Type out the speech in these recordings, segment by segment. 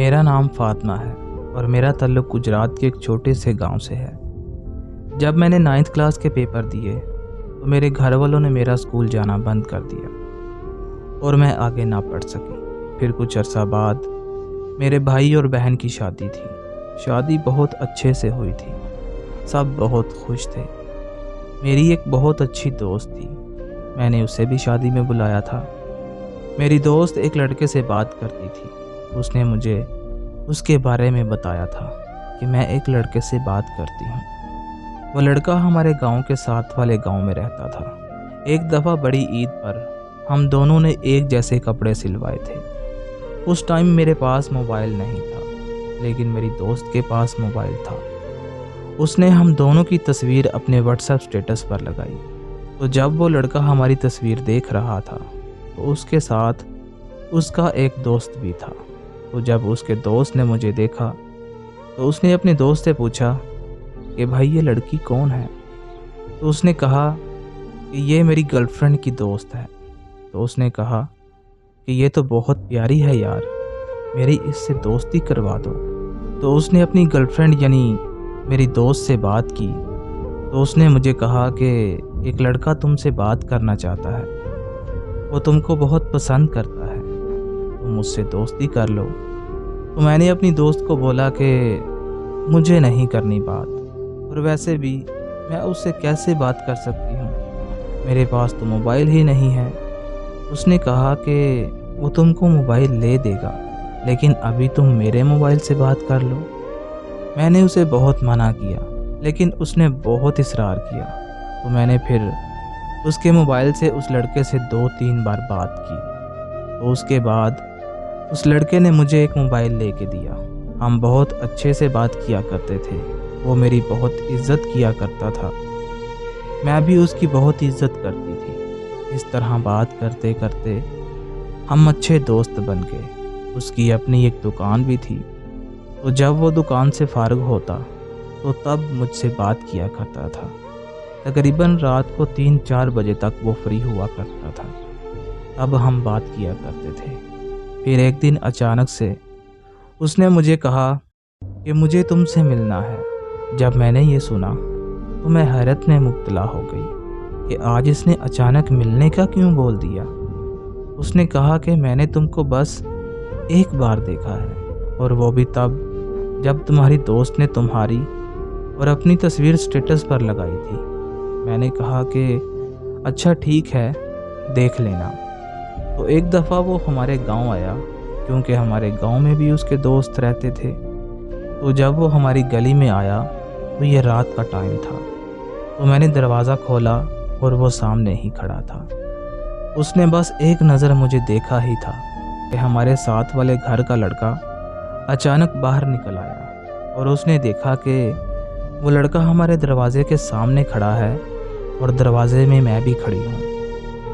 میرا نام فاطمہ ہے اور میرا تعلق گجرات کے ایک چھوٹے سے گاؤں سے ہے۔ جب میں نے 9th کلاس کے پیپر دیے تو میرے گھر والوں نے میرا اسکول جانا بند کر دیا اور میں آگے نہ پڑھ سکی۔ پھر کچھ عرصہ بعد میرے بھائی اور بہن کی شادی تھی۔ شادی بہت اچھے سے ہوئی تھی، سب بہت خوش تھے۔ میری ایک بہت اچھی دوست تھی، میں نے اسے بھی شادی میں بلایا تھا۔ میری دوست ایک لڑکے سے بات کرتی تھی، اس نے مجھے اس کے بارے میں بتایا تھا کہ میں ایک لڑکے سے بات کرتی ہوں۔ وہ لڑکا ہمارے گاؤں کے ساتھ والے گاؤں میں رہتا تھا۔ ایک دفعہ بڑی عید پر ہم دونوں نے ایک جیسے کپڑے سلوائے تھے۔ اس ٹائم میرے پاس موبائل نہیں تھا، لیکن میری دوست کے پاس موبائل تھا۔ اس نے ہم دونوں کی تصویر اپنے واٹس ایپ اسٹیٹس پر لگائی، تو جب وہ لڑکا ہماری تصویر دیکھ رہا تھا تو اس کے ساتھ اس کا ایک دوست بھی تھا۔ تو جب اس کے دوست نے مجھے دیکھا تو اس نے اپنے دوست سے پوچھا کہ بھائی یہ لڑکی کون ہے؟ تو اس نے کہا کہ یہ میری گرل فرینڈ کی دوست ہے۔ تو اس نے کہا کہ یہ تو بہت پیاری ہے یار، میری اس سے دوستی کروا دو۔ تو اس نے اپنی گرل فرینڈ یعنی میری دوست سے بات کی، تو اس نے مجھے کہا کہ ایک لڑکا تم سے بات کرنا چاہتا ہے، وہ تم کو بہت پسند کرتا ہے، تم مجھ سے دوستی کر لو۔ تو میں نے اپنی دوست کو بولا کہ مجھے نہیں کرنی بات، اور ویسے بھی میں اس سے کیسے بات کر سکتی ہوں، میرے پاس تو موبائل ہی نہیں ہے۔ اس نے کہا کہ وہ تم کو موبائل لے دے گا، لیکن ابھی تم میرے موبائل سے بات کر لو۔ میں نے اسے بہت منع کیا، لیکن اس نے بہت اصرار کیا، تو میں نے پھر اس کے موبائل سے اس لڑکے سے 2-3 بار بات کی۔ تو اس کے بعد اس لڑکے نے مجھے ایک موبائل لے کے دیا۔ ہم بہت اچھے سے بات کیا کرتے تھے، وہ میری بہت عزت کیا کرتا تھا، میں بھی اس کی بہت عزت کرتی تھی۔ اس طرح بات کرتے کرتے ہم اچھے دوست بن گئے۔ اس کی اپنی ایک دکان بھی تھی، تو جب وہ دکان سے فارغ ہوتا تو تب مجھ سے بات کیا کرتا تھا۔ تقریباً رات کو 3-4 بجے تک وہ فری ہوا کرتا تھا، تب ہم بات کیا کرتے تھے۔ پھر ایک دن اچانک سے اس نے مجھے کہا کہ مجھے تم سے ملنا ہے۔ جب میں نے یہ سنا تو میں حیرت میں مبتلا ہو گئی کہ آج اس نے اچانک ملنے کا کیوں بول دیا۔ اس نے کہا کہ میں نے تم کو بس ایک بار دیکھا ہے، اور وہ بھی تب جب تمہاری دوست نے تمہاری اور اپنی تصویر اسٹیٹس پر لگائی تھی۔ میں نے کہا کہ اچھا ٹھیک ہے، دیکھ لینا۔ تو ایک دفعہ وہ ہمارے گاؤں آیا، کیونکہ ہمارے گاؤں میں بھی اس کے دوست رہتے تھے۔ تو جب وہ ہماری گلی میں آیا تو یہ رات کا ٹائم تھا، تو میں نے دروازہ کھولا اور وہ سامنے ہی کھڑا تھا۔ اس نے بس ایک نظر مجھے دیکھا ہی تھا کہ ہمارے ساتھ والے گھر کا لڑکا اچانک باہر نکل آیا، اور اس نے دیکھا کہ وہ لڑکا ہمارے دروازے کے سامنے کھڑا ہے اور دروازے میں میں بھی کھڑی ہوں۔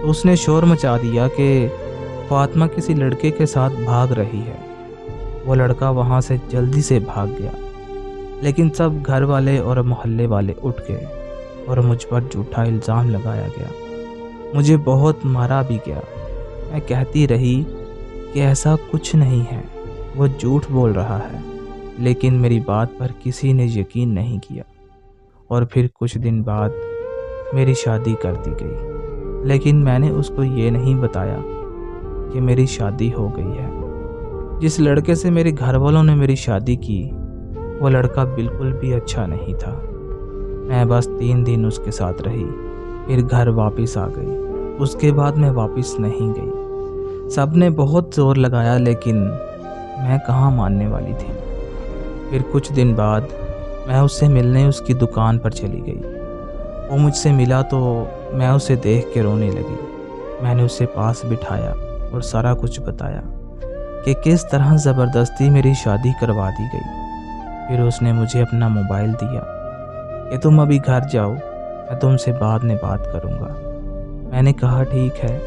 تو اس نے شور مچا دیا کہ فاطمہ کسی لڑکے کے ساتھ بھاگ رہی ہے۔ وہ لڑکا وہاں سے جلدی سے بھاگ گیا، لیکن سب گھر والے اور محلے والے اٹھ گئے اور مجھ پر جھوٹا الزام لگایا گیا۔ مجھے بہت مارا بھی گیا۔ میں کہتی رہی کہ ایسا کچھ نہیں ہے، وہ جھوٹ بول رہا ہے، لیکن میری بات پر کسی نے یقین نہیں کیا۔ اور پھر کچھ دن بعد میری شادی کر دی گئی، لیکن میں نے اس کو یہ نہیں بتایا کہ میری شادی ہو گئی ہے۔ جس لڑکے سے میرے گھر والوں نے میری شادی کی، وہ لڑکا بالکل بھی اچھا نہیں تھا۔ میں بس 3 دن اس کے ساتھ رہی، پھر گھر واپس آ گئی۔ اس کے بعد میں واپس نہیں گئی۔ سب نے بہت زور لگایا، لیکن میں کہاں ماننے والی تھی۔ پھر کچھ دن بعد میں اس سے ملنے اس کی دکان پر چلی گئی۔ وہ مجھ سے ملا تو میں اسے دیکھ کے رونے لگی۔ میں نے اسے پاس بٹھایا اور سارا کچھ بتایا کہ کس طرح زبردستی میری شادی کروا دی گئی۔ پھر اس نے مجھے اپنا موبائل دیا کہ تم ابھی گھر جاؤ، میں تم سے بعد میں بات کروں گا۔ میں نے کہا ٹھیک ہے۔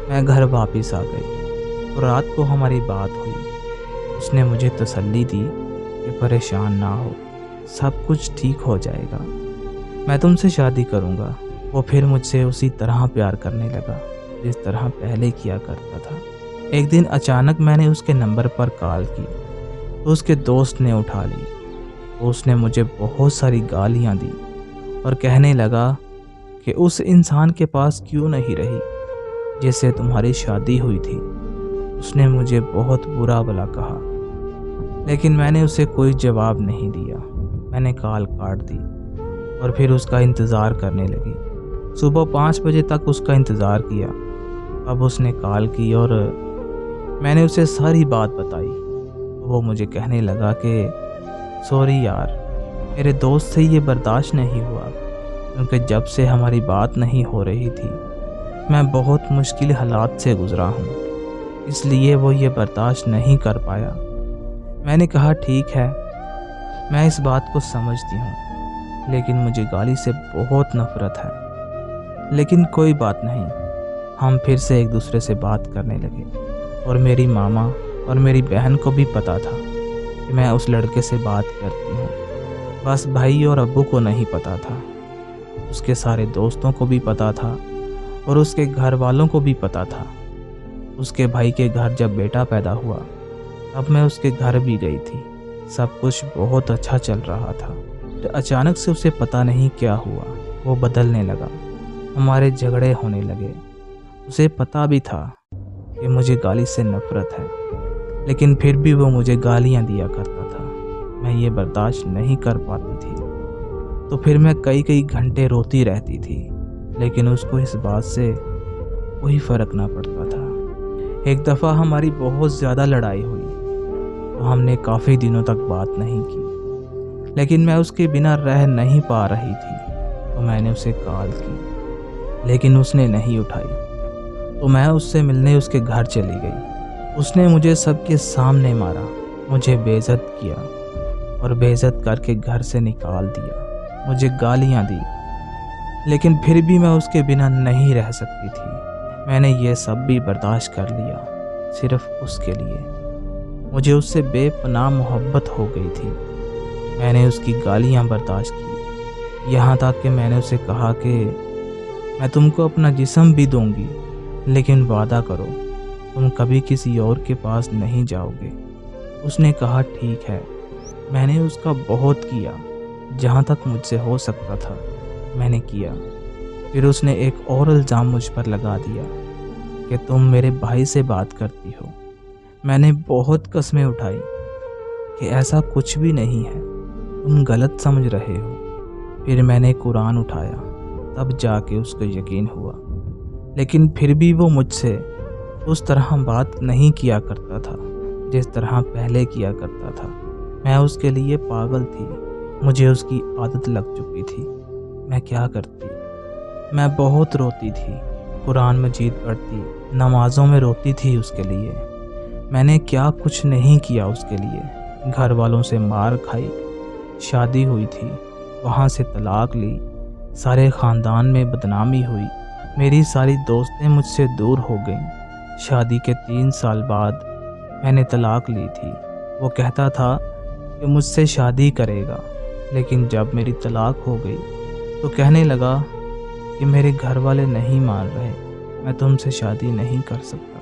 میں گھر واپس آ گئی اور رات کو ہماری بات ہوئی۔ اس نے مجھے تسلی دی کہ پریشان نہ ہو، سب کچھ ٹھیک ہو جائے گا، میں تم سے شادی کروں گا۔ وہ پھر مجھ سے اسی طرح پیار کرنے لگا جس طرح پہلے کیا کرتا تھا۔ ایک دن اچانک میں نے اس کے نمبر پر کال کی تو اس کے دوست نے اٹھا لی تو اس نے مجھے بہت ساری گالیاں دی اور کہنے لگا کہ اس انسان کے پاس کیوں نہیں رہی جس سے تمہاری شادی ہوئی تھی۔ اس نے مجھے بہت برا بھلا کہا، لیکن میں نے اسے کوئی جواب نہیں دیا۔ میں نے کال کاٹ دی اور پھر اس کا انتظار کرنے لگی۔ صبح 5 بجے تک اس کا انتظار کیا۔ اب اس نے کال کی اور میں نے اسے ساری بات بتائی تو وہ مجھے کہنے لگا کہ سوری یار، میرے دوست سے یہ برداشت نہیں ہوا، کیونکہ جب سے ہماری بات نہیں ہو رہی تھی میں بہت مشکل حالات سے گزرا ہوں، اس لیے وہ یہ برداشت نہیں کر پایا۔ میں نے کہا ٹھیک ہے، میں اس بات کو سمجھتی ہوں، لیکن مجھے گالی سے بہت نفرت ہے۔ لیکن کوئی بات نہیں، ہم پھر سے ایک دوسرے سے بات کرنے لگے اور میری ماما اور میری بہن کو بھی پتہ تھا کہ میں اس لڑکے سے بات کرتی ہوں، بس بھائی اور ابو کو نہیں پتہ تھا۔ اس کے سارے دوستوں کو بھی پتہ تھا اور اس کے گھر والوں کو بھی پتہ تھا۔ اس کے بھائی کے گھر جب بیٹا پیدا ہوا تب میں اس کے گھر بھی گئی تھی۔ سب کچھ بہت اچھا چل رہا تھا۔ اچانک سے اسے پتہ نہیں کیا ہوا، وہ بدلنے لگا، ہمارے جھگڑے ہونے لگے۔ اسے پتہ بھی تھا کہ مجھے گالی سے نفرت ہے، لیکن پھر بھی وہ مجھے گالیاں دیا کرتا تھا۔ میں یہ برداشت نہیں کر پاتی تھی، تو پھر میں کئی گھنٹے روتی رہتی تھی، لیکن اس کو اس بات سے کوئی فرق نہ پڑتا تھا۔ ایک دفعہ ہماری بہت زیادہ لڑائی ہوئی تو ہم نے کافی دنوں تک بات نہیں کی، لیکن میں اس کے بنا رہ نہیں پا رہی تھی تو میں نے اسے کال کی، لیکن اس نے نہیں اٹھائی تو میں اس سے ملنے اس کے گھر چلی گئی۔ اس نے مجھے سب کے سامنے مارا، مجھے بے عزت کیا اور بے عزت کر کے گھر سے نکال دیا، مجھے گالیاں دی، لیکن پھر بھی میں اس کے بنا نہیں رہ سکتی تھی۔ میں نے یہ سب بھی برداشت کر لیا صرف اس کے لیے۔ مجھے اس سے بے پناہ محبت ہو گئی تھی۔ میں نے اس کی گالیاں برداشت کی، یہاں تک کہ میں نے اسے کہا کہ میں تم کو اپنا جسم بھی دوں گی، لیکن وعدہ کرو تم کبھی کسی اور کے پاس نہیں جاؤ گے۔ اس نے کہا ٹھیک ہے۔ میں نے اس کا بہت کیا، جہاں تک مجھ سے ہو سکتا تھا میں نے کیا۔ پھر اس نے ایک اور الزام مجھ پر لگا دیا کہ تم میرے بھائی سے بات کرتی ہو۔ میں نے بہت قسمیں اٹھائی کہ ایسا کچھ بھی نہیں ہے، تم غلط سمجھ رہے ہو۔ پھر میں نے قرآن اٹھایا، تب جا کے اس کو یقین ہوا، لیکن پھر بھی وہ مجھ سے اس طرح بات نہیں کیا کرتا تھا جس طرح پہلے کیا کرتا تھا۔ میں اس کے لیے پاگل تھی، مجھے اس کی عادت لگ چکی تھی۔ میں کیا کرتی؟ میں بہت روتی تھی، قرآن مجید پڑھتی، نمازوں میں روتی تھی اس کے لیے۔ میں نے کیا کچھ نہیں کیا اس کے لیے۔ گھر والوں سے مار کھائی، شادی ہوئی تھی، وہاں سے طلاق لی، سارے خاندان میں بدنامی ہوئی، میری ساری دوستیں مجھ سے دور ہو گئیں۔ شادی کے 3 سال بعد میں نے طلاق لی تھی۔ وہ کہتا تھا کہ مجھ سے شادی کرے گا، لیکن جب میری طلاق ہو گئی تو کہنے لگا کہ میرے گھر والے نہیں مان رہے، میں تم سے شادی نہیں کر سکتا۔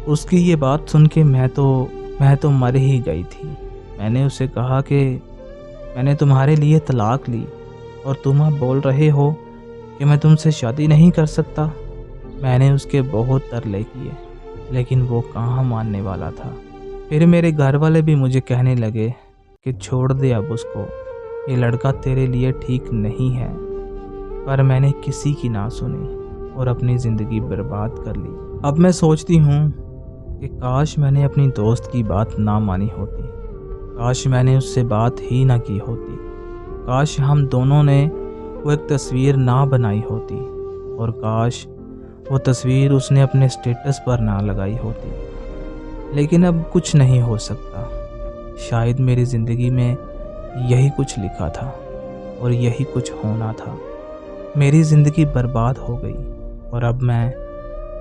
اس کی یہ بات سن کے میں تو مر ہی گئی تھی۔ میں نے اسے کہا کہ میں نے تمہارے لیے طلاق لی اور تم اب بول رہے ہو کہ میں تم سے شادی نہیں کر سکتا۔ میں نے اس کے بہت ترلے کیے، لیکن وہ کہاں ماننے والا تھا۔ پھر میرے گھر والے بھی مجھے کہنے لگے کہ چھوڑ دے اب اس کو، یہ لڑکا تیرے لیے ٹھیک نہیں ہے۔ پر میں نے کسی کی نہ سنی اور اپنی زندگی برباد کر لی۔ اب میں سوچتی ہوں کہ کاش میں نے اپنی دوست کی بات نہ مانی ہوتی، کاش میں نے اس سے بات ہی نہ کی ہوتی، کاش ہم دونوں نے وہ ایک تصویر نہ بنائی ہوتی، اور کاش وہ تصویر اس نے اپنے اسٹیٹس پر نہ لگائی ہوتی۔ لیکن اب کچھ نہیں ہو سکتا۔ شاید میری زندگی میں یہی کچھ لکھا تھا اور یہی کچھ ہونا تھا۔ میری زندگی برباد ہو گئی اور اب میں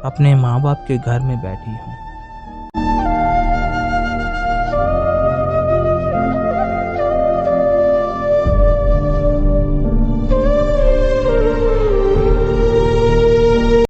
اپنے ماں باپ کے گھر میں بیٹھی ہوں۔